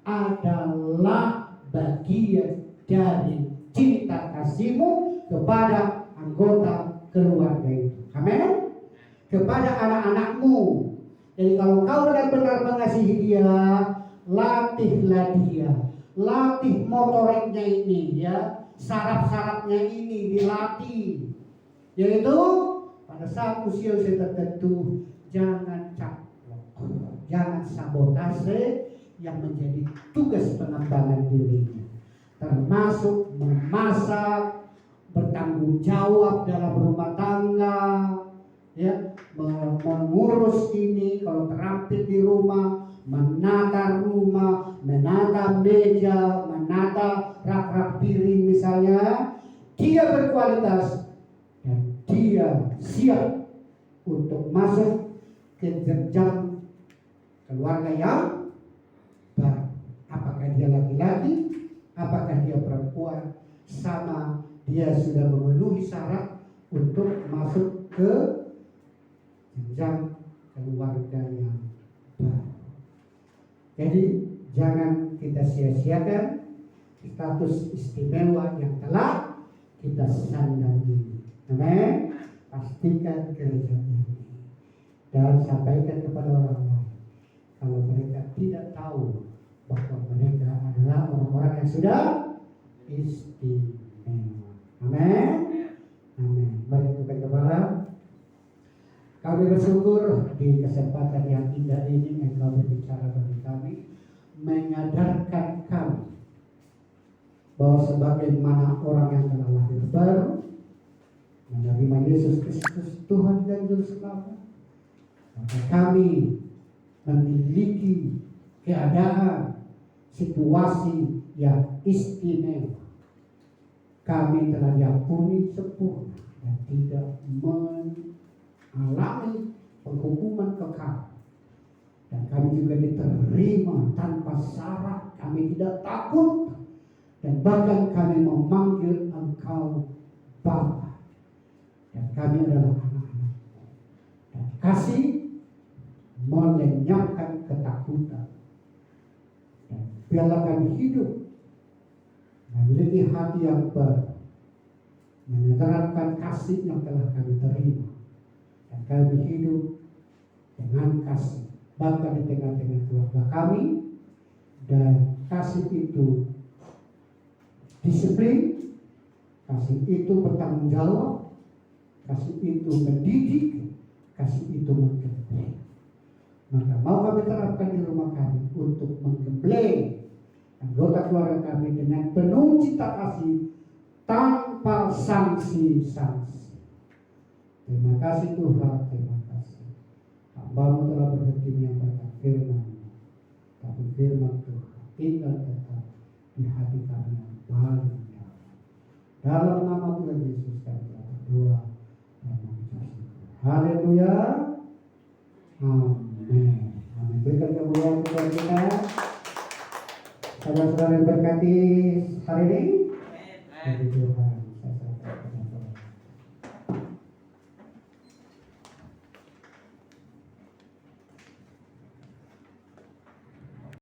adalah bagian dari cinta kasihmu kepada anggota keluarga itu. Amin. Kepada anak-anakmu. Jadi kalau kau benar-benar mengasihi dia, latihlah dia, latih motoriknya ini, ya, saraf-sarafnya ini dilatih. Yaitu pada saat usia tertentu jangan caplok, jangan sabotase yang menjadi tugas pengembangan dirinya, termasuk memasak, bertanggung jawab dalam rumah tangga, ya, mengurus ini, kalau terampil di rumah, menata rumah, menata meja, menata rak-rak piring misalnya, dia berkualitas dan dia siap untuk masuk ke jenjang keluarga yang baru. Apakah dia laki-laki, apakah dia perempuan, sama dia sudah memenuhi syarat untuk masuk ke jenjang keluarga yang baru. Jadi jangan kita sia-siakan status istimewa yang telah kita sandang. Amin. Pastikan gereja ini dan sampaikan kepada orang lain kalau mereka tidak tahu bahwa mereka adalah orang-orang yang sudah istimewa. Amin. Amin. Mari tundukkan kepala. Kami bersyukur di kesempatan yang indah ini Engkau berbicara bagi kami, menyadarkan kami bahwa sebagaimana orang yang telah lahir baru, menerima Yesus Kristus Tuhan dan Juru Selamat, maka kami memiliki keadaan situasi yang istimewa. Kami telah diampuni sempurna dan tidak mengalami penghukuman kekal. Dan kami juga diterima tanpa syarat. Kami tidak takut dan bahkan kami memanggil Engkau Bapa. Dan kami adalah anak-anak. Dan kasih melenyapkan ketakutan. Dan biarlah kami hidup memiliki hati yang baru, menerapkan kasih yang telah kami terima, dan kami hidup dengan kasih bahkan di tengah-tengah keluarga kami. Dan kasih itu disiplin, kasih itu bertanggung jawab, kasih itu mendidik, kasih itu menggembleng. Maka mau kami terapkan di rumah kami untuk menggembleng anggota keluarga kami dengan penuh cinta kasih tanpa sanksi-sanksi. Terima kasih Tuhan, terima kasih. Hamba-Mu telah berhenti menyampaikan firman-Mu, tapi firman Tuhan tinggal tetap di hati kami yang paling dalam. Dalam nama Tuhan Yesus kami berdoa dan mengucap syukur. Haleluya. Amin. Amin. Berikan kemuliaan kepada kita. Saudara-saudara yang berkati hari ini. Tuhan, saya serahkan kepada